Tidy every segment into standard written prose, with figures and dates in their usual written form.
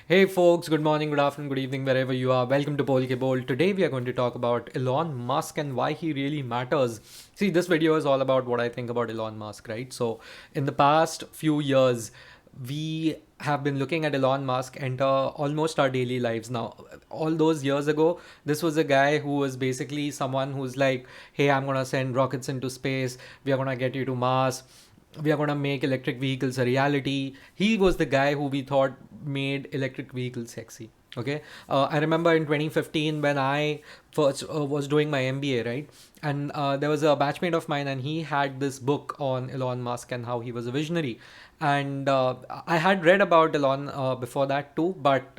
Hey folks, good morning, good afternoon, good evening, wherever you are. Welcome to Polke Bowl. Today we are going to talk about Elon Musk and why he really matters. See, this video is all about what I think about Elon Musk, right? So, in the past few years, we have been looking at Elon Musk enter almost our daily lives now. All those years ago, this was a guy who was basically someone who's like, hey, I'm gonna send rockets into space, we are gonna get you to Mars, we are going to make electric vehicles a reality. He was the guy who we thought made electric vehicles sexy. Okay. I remember in 2015 when I first was doing my MBA, right? And there was a batchmate of mine, and he had this book on Elon Musk and how he was a visionary. And I had read about Elon before that too, but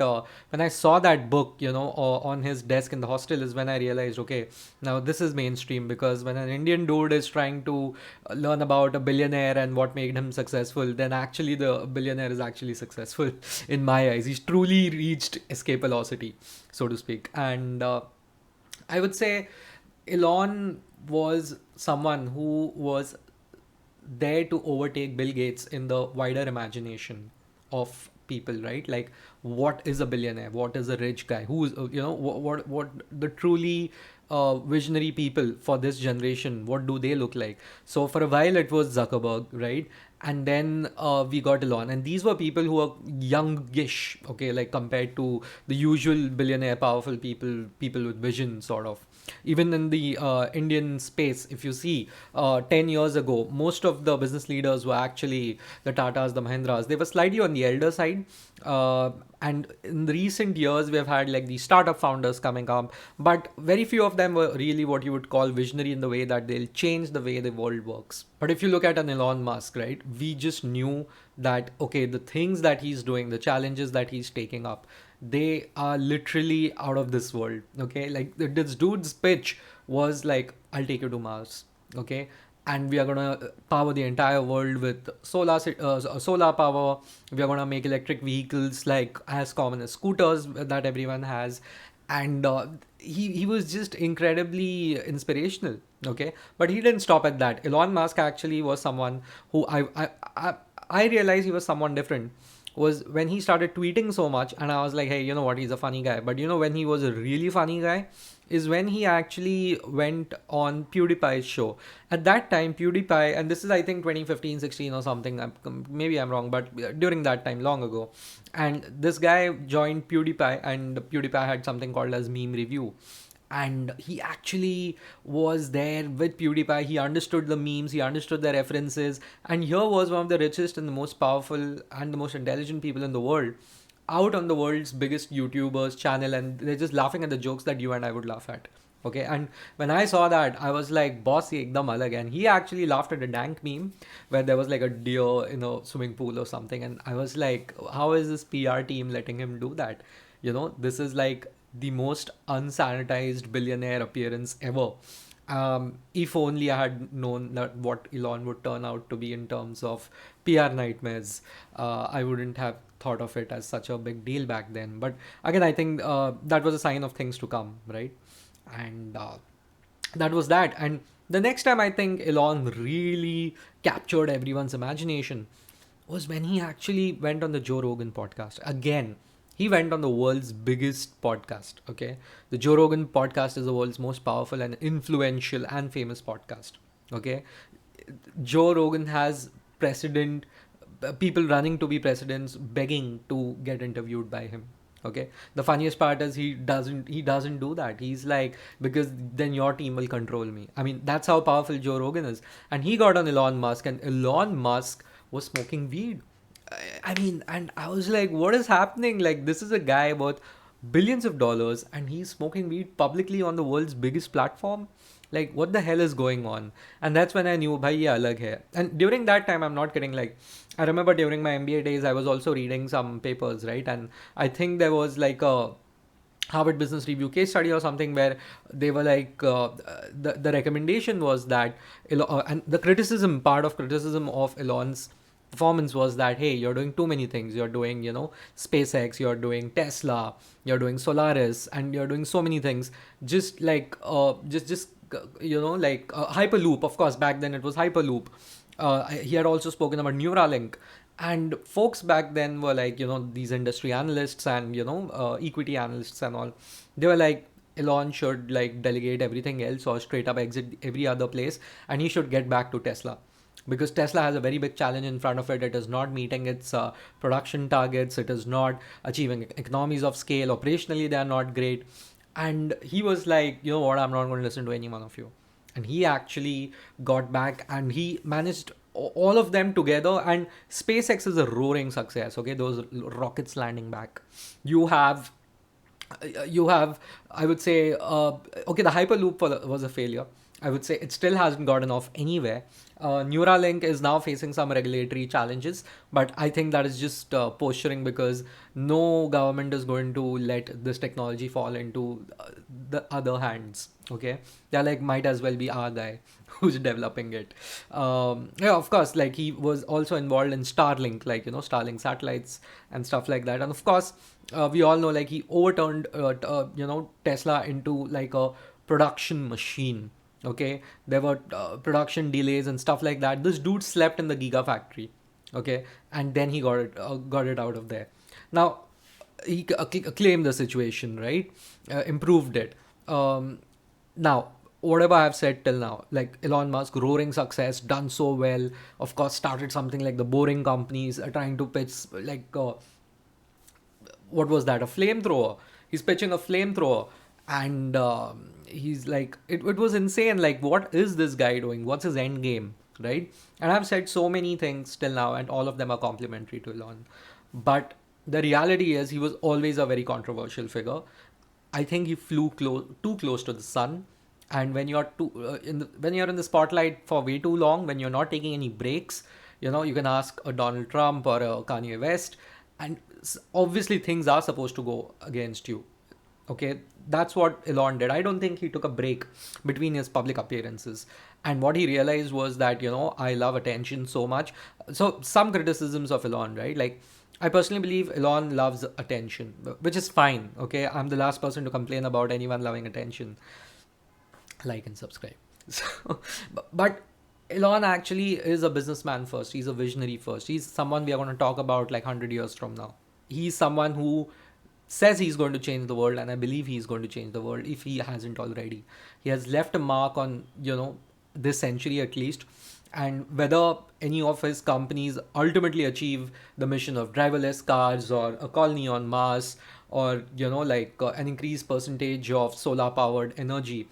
when I saw that book, on his desk in the hostel, is when I realized, okay, now this is mainstream. Because when an Indian dude is trying to learn about a billionaire and what made him successful, then actually the billionaire is actually successful in my eyes. He's truly reached escape velocity, so to speak. And I would say Elon was someone who was there to overtake Bill Gates in the wider imagination of people, right? Like, what is a billionaire? What is a rich guy? Who is, what the truly visionary people for this generation? What do they look like? So for a while it was Zuckerberg, right? And then we got Elon, and these were people who are youngish, okay, like compared to the usual billionaire, powerful people with vision, sort of. Even in the Indian space, if you see, 10 years ago, most of the business leaders were actually the Tatas, the Mahindras. They were slightly on the elder side. And in the recent years, we have had like the startup founders coming up, but very few of them were really what you would call visionary in the way that they'll change the way the world works. But if you look at an Elon Musk, right, we just knew that, okay, the things that he's doing, the challenges that he's taking up, they are literally out of this world. Okay, like this dude's pitch was like, I'll take you to Mars. Okay, and we are gonna power the entire world with solar power. We are gonna make electric vehicles like as common as scooters that everyone has. And he was just incredibly inspirational. Okay, but he didn't stop at that. Elon Musk actually was someone who I realized he was someone different was when he started tweeting so much, and I was like, hey, you know what, he's a funny guy. But when he was a really funny guy is when he actually went on PewDiePie's show. At that time, PewDiePie, and this is I think 2015, 16 or something, maybe I'm wrong, but during that time, long ago, and this guy joined PewDiePie, and PewDiePie had something called as meme review. And he actually was there with PewDiePie. He understood the memes, he understood the references, and here was one of the richest and the most powerful and the most intelligent people in the world out on the world's biggest YouTubers channel, and they're just laughing at the jokes that you and I would laugh at. Okay, and when I saw that, I was like, boss, ye ekdam alag hai. And he actually laughed at a dank meme where there was like a deer in a swimming pool or something. And I was like, how is this PR team letting him do that? This is like the most unsanitized billionaire appearance ever. If only I had known that what Elon would turn out to be in terms of PR nightmares, I wouldn't have thought of it as such a big deal back then. But again, I think that was a sign of things to come, right? And that was that. And the next time I think Elon really captured everyone's imagination was when he actually went on the Joe Rogan podcast. Again, he went on the world's biggest podcast. Okay, the Joe Rogan podcast is the world's most powerful and influential and famous podcast. Okay, Joe Rogan has precedent, people running to be presidents begging to get interviewed by him. Okay, the funniest part is he doesn't do that. He's like, because then your team will control me. I mean, that's how powerful Joe Rogan is. And he got on Elon Musk, and Elon Musk was smoking weed. I mean, and I was like, what is happening? Like, this is a guy worth billions of dollars, and he's smoking weed publicly on the world's biggest platform. Like, what the hell is going on? And that's when I knew, bhai, ye alag hai. And during that time, I'm not kidding. Like, I remember during my MBA days, I was also reading some papers, right? And I think there was like a Harvard Business Review case study or something where they were like, the recommendation was that, and the part of criticism of Elon's performance was that, hey, you're doing too many things. You're doing, SpaceX, you're doing Tesla, you're doing Solaris, and you're doing so many things. Just like, like Hyperloop. Of course, back then it was Hyperloop. He had also spoken about Neuralink. And folks back then were like, these industry analysts and, equity analysts and all. They were like, Elon should like delegate everything else or straight up exit every other place, and he should get back to Tesla. Because Tesla has a very big challenge in front of it. It is not meeting its production targets. It is not achieving economies of scale. Operationally, they are not great. And he was like, you know what, I'm not going to listen to any one of you. And he actually got back and he managed all of them together. And SpaceX is a roaring success. Okay, those rockets landing back. You have I would say, okay, the hyperloop was a failure. I would say it still hasn't gotten off anywhere. Neuralink is now facing some regulatory challenges, but I think that is just posturing, because no government is going to let this technology fall into the other hands. Okay, they're like, might as well be our guy who's developing it. Yeah, of course, like he was also involved in Starlink, like, Starlink satellites and stuff like that. And of course, we all know, like, he overturned Tesla into like a production machine. Okay, there were production delays and stuff like that. This dude slept in the gigafactory. Okay, and then he got it out of there. Now he claimed the situation, right? Improved it. Now, whatever I've said till now, like Elon Musk, roaring success, done so well. Of course, started something like the Boring Companies, trying to pitch like what was that? A flamethrower. He's pitching a flamethrower, and he's like, it was insane. Like, what is this guy doing? What's his end game, right? And I've said so many things till now, and all of them are complimentary to Elon. But the reality is, he was always a very controversial figure. I think he flew too close to the sun. And when you're when you're in the spotlight for way too long, when you're not taking any breaks, you can ask a Donald Trump or a Kanye West, and obviously things are supposed to go against you. Okay, that's what Elon did. I don't think he took a break between his public appearances. And what he realized was that, I love attention so much. So some criticisms of Elon, right? Like, I personally believe Elon loves attention, which is fine. Okay, I'm the last person to complain about anyone loving attention. Like and subscribe. So, but Elon actually is a businessman first. He's a visionary first. He's someone we are going to talk about like 100 years from now. He's someone who says he's going to change the world, and I believe he's going to change the world if he hasn't already. He has left a mark on, this century at least. And whether any of his companies ultimately achieve the mission of driverless cars or a colony on Mars, or, an increased percentage of solar powered energy,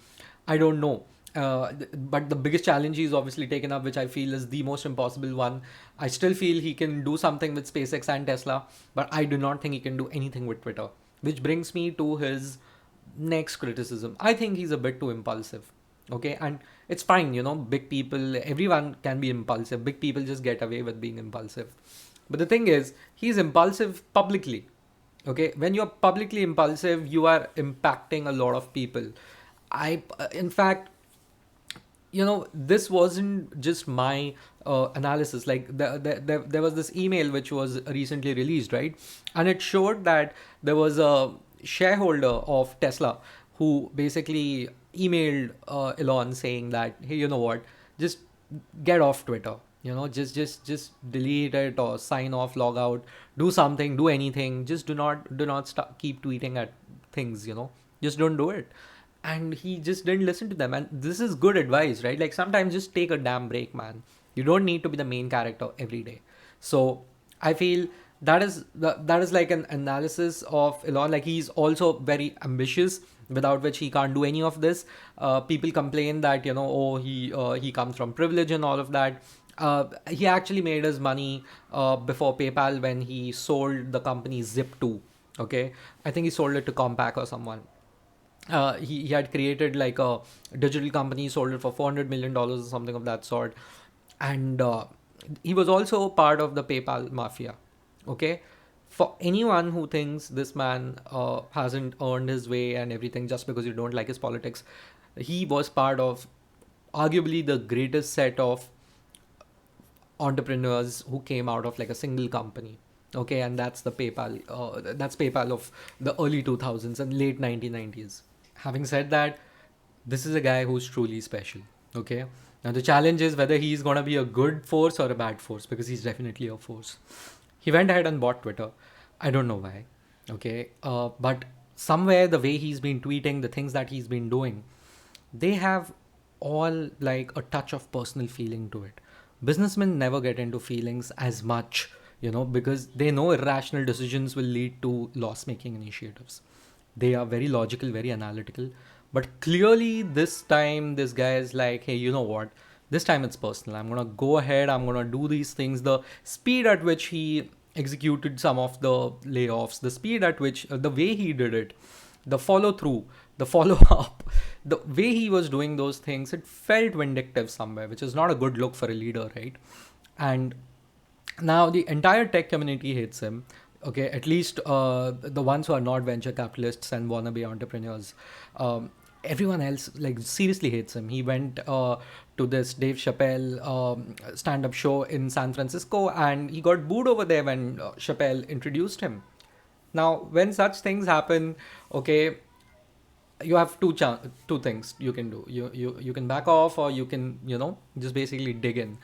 I don't know. But the biggest challenge he's obviously taken up, which I feel is the most impossible one. I still feel he can do something with SpaceX and Tesla, but I do not think he can do anything with Twitter. Which brings me to his next criticism. I think he's a bit too impulsive. Okay, and it's fine, big people, everyone can be impulsive. Big people just get away with being impulsive. But the thing is, he's impulsive publicly. Okay, when you're publicly impulsive, you are impacting a lot of people. In fact, this wasn't just my analysis. Like, there was this email which was recently released, right? And it showed that there was a shareholder of Tesla who basically emailed Elon saying that, hey, you know what, just get off Twitter. Just delete it or sign off, log out, do something, do anything. Just do not keep tweeting at things. Just don't do it. And he just didn't listen to them. And this is good advice, right? Like, sometimes just take a damn break, man. You don't need to be the main character every day. So I feel that is like an analysis of Elon. Like, he's also very ambitious, without which he can't do any of this. People complain that, oh, he comes from privilege and all of that. He actually made his money before PayPal, when he sold the company Zip2. Okay, I think he sold it to Compaq or someone. He had created like a digital company, sold it for $400 million or something of that sort. And he was also part of the PayPal mafia. Okay, for anyone who thinks this man hasn't earned his way and everything just because you don't like his politics, he was part of arguably the greatest set of entrepreneurs who came out of like a single company. Okay, and that's the PayPal. That's PayPal of the early 2000s and late 1990s. Having said that, this is a guy who's truly special. Okay. Now the challenge is whether he's gonna be a good force or a bad force, because he's definitely a force. He went ahead and bought Twitter. I don't know why. Okay. But somewhere the way he's been tweeting, the things that he's been doing, they have all like a touch of personal feeling to it. Businessmen never get into feelings as much, because they know irrational decisions will lead to loss making initiatives. They are very logical, very analytical. But clearly, this time, this guy is like, hey, you know what? This time it's personal. I'm going to go ahead. I'm going to do these things. The speed at which he executed some of the layoffs, the speed at which, the way he did it, the follow through, the follow up, the way he was doing those things, it felt vindictive somewhere, which is not a good look for a leader, right? And now the entire tech community hates him. Okay, at least the ones who are not venture capitalists and wannabe entrepreneurs. Everyone else like seriously hates him. He went to this Dave Chappelle stand-up show in San Francisco, and he got booed over there when Chappelle introduced him. Now, when such things happen, okay, you have two things you can do. You can back off, or you can just basically dig in.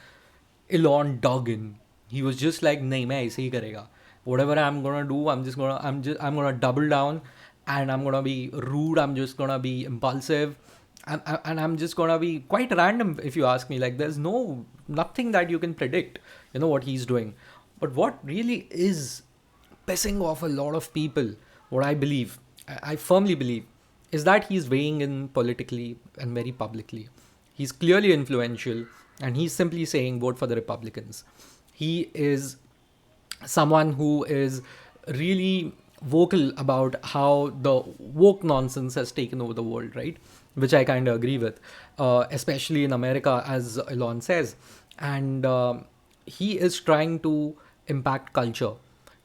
Elon dug in. He was just like, "नहीं मैं ऐसे ही करेगा. Whatever I'm gonna do, I'm gonna double down, and I'm gonna be rude. I'm just gonna be impulsive, and I'm just gonna be quite random if you ask me. Like there's nothing that you can predict. What he's doing, but what really is pissing off a lot of people, what I believe, I firmly believe, is that he's weighing in politically and very publicly. He's clearly influential, and he's simply saying vote for the Republicans. He is someone who is really vocal about how the woke nonsense has taken over the world, right? Which I kind of agree with, especially in America, as Elon says. And he is trying to impact culture.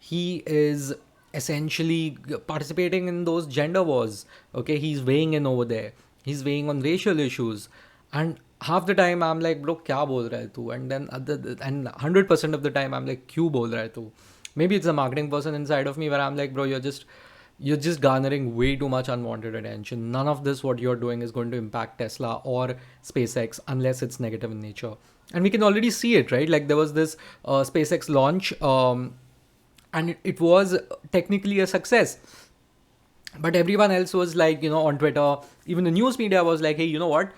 He is essentially participating in those gender wars. Okay, he's weighing in over there. He's weighing on racial issues, and half the time I'm like, bro, kya bol raha hai tu? And then 100% of the time I'm like, क्यों बोल रहा है तू? Maybe it's a marketing person inside of me where I'm like, bro, you're just garnering way too much unwanted attention. None of this, what you're doing, is going to impact Tesla or SpaceX unless it's negative in nature. And we can already see it, right? Like there was this SpaceX launch, and it was technically a success. But everyone else was like, on Twitter, even the news media was like, hey, you know what?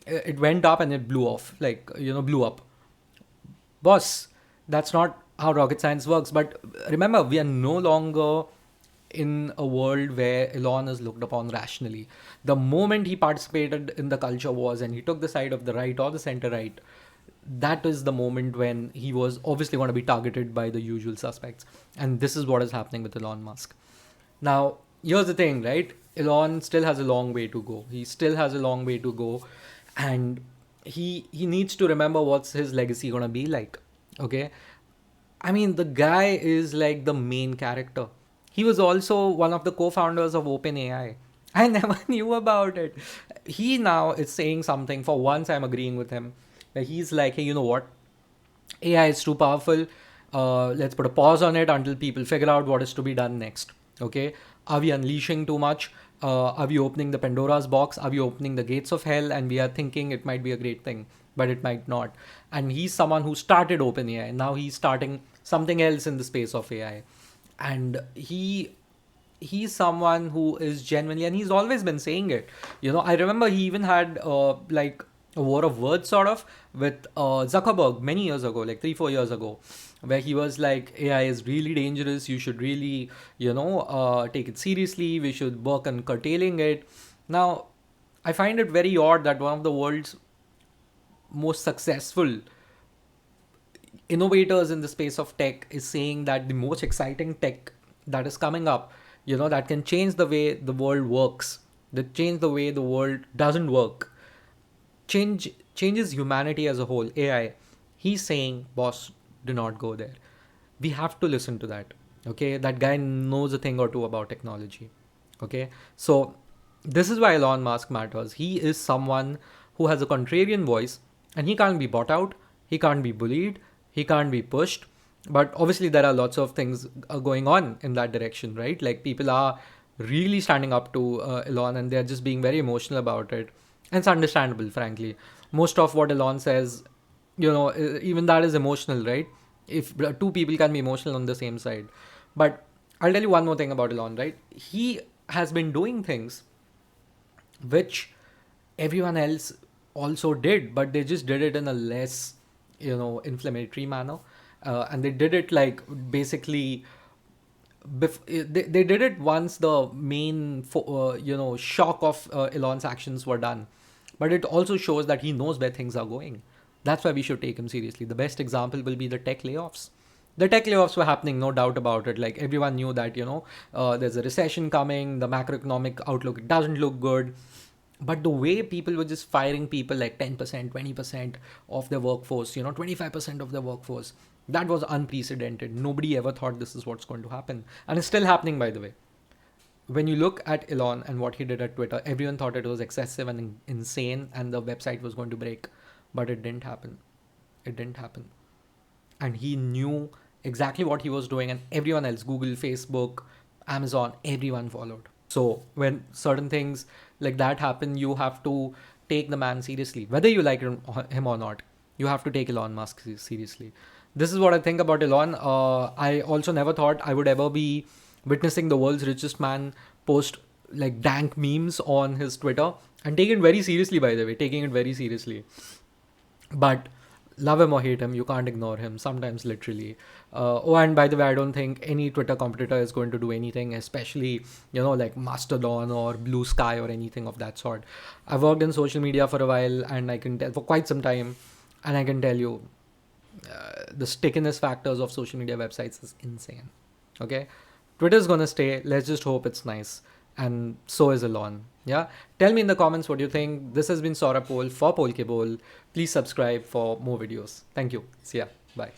It went up and it blew off, like, blew up. Boss, that's not how rocket science works. But remember, we are no longer in a world where Elon is looked upon rationally. The moment he participated in the culture wars and he took the side of the right or the center right, that is the moment when he was obviously going to be targeted by the usual suspects. And this is what is happening with Elon Musk. Now, here's the thing, right? Elon still has a long way to go. He still has a long way to go. And he needs to remember what's his legacy going to be like. Okay? I mean, the guy is like the main character. He was also one of the co-founders of OpenAI. I never knew about it. He now is saying something. For once, I'm agreeing with him. He's like, hey, you know what? AI is too powerful. Let's put a pause on it until people figure out what is to be done next. Okay? Are we unleashing too much? Are we opening the Pandora's box? Are we opening the gates of hell? And we are thinking it might be a great thing, but it might not. And he's someone who started OpenAI. Now he's starting something else in the space of AI. And he's someone who is genuinely, and he's always been saying it. I remember he even had like a war of words sort of with Zuckerberg many years ago, like 3-4 years ago, where he was like, AI is really dangerous. You should really, take it seriously. We should work on curtailing it. Now, I find it very odd that one of the world's most successful innovators in the space of tech is saying that the most exciting tech that is coming up, that can change the way the world works, that change the way the world doesn't work, changes humanity as a whole, AI. He's saying, boss, do not go there. We have to listen to that. Okay, that guy knows a thing or two about technology. Okay, so this is why Elon Musk matters. He is someone who has a contrarian voice, and he can't be bought out, he can't be bullied, he can't be pushed. But obviously there are lots of things going on in that direction, right? Like people are really standing up to Elon, and they're just being very emotional about it. And it's understandable, frankly. Most of what Elon says, even that is emotional, right? If two people can be emotional on the same side. But I'll tell you one more thing about Elon, right? He has been doing things which everyone else also did, but they just did it in a less, inflammatory manner. And they did it like basically they did it once the main shock of Elon's actions were done, but it also shows that he knows where things are going. That's why we should take him seriously. The best example will be the tech layoffs. The tech layoffs were happening, no doubt about it. Like everyone knew that there's a recession coming, the macroeconomic outlook doesn't look good, but the way people were just firing people like 10%, 20% of their workforce, 25% of the workforce, that was unprecedented. Nobody ever thought this is what's going to happen. And it's still happening, by the way. When you look at Elon and what he did at Twitter, everyone thought it was excessive and insane and the website was going to break. But it didn't happen. It didn't happen. And he knew exactly what he was doing, and everyone else, Google, Facebook, Amazon, everyone followed. So when certain things like that happen, you have to take the man seriously, whether you like him or not. You have to take Elon Musk seriously. This is what I think about Elon. I also never thought I would ever be witnessing the world's richest man post like dank memes on his Twitter, and take it very seriously, by the way, taking it very seriously. But love him or hate him, you can't ignore him, sometimes literally. Oh, and by the way, I don't think any Twitter competitor is going to do anything, especially, like Mastodon or Blue Sky or anything of that sort. I've worked in social media for a while, and I can tell for quite some time, and I can tell you the stickiness factors of social media websites is insane. Okay, Twitter's gonna stay. Let's just hope it's nice, and so is Elon. Yeah, tell me in the comments what you think. This has been Saurabh Pol for Polke Bowl. Please subscribe for more videos. Thank you. See ya. Bye.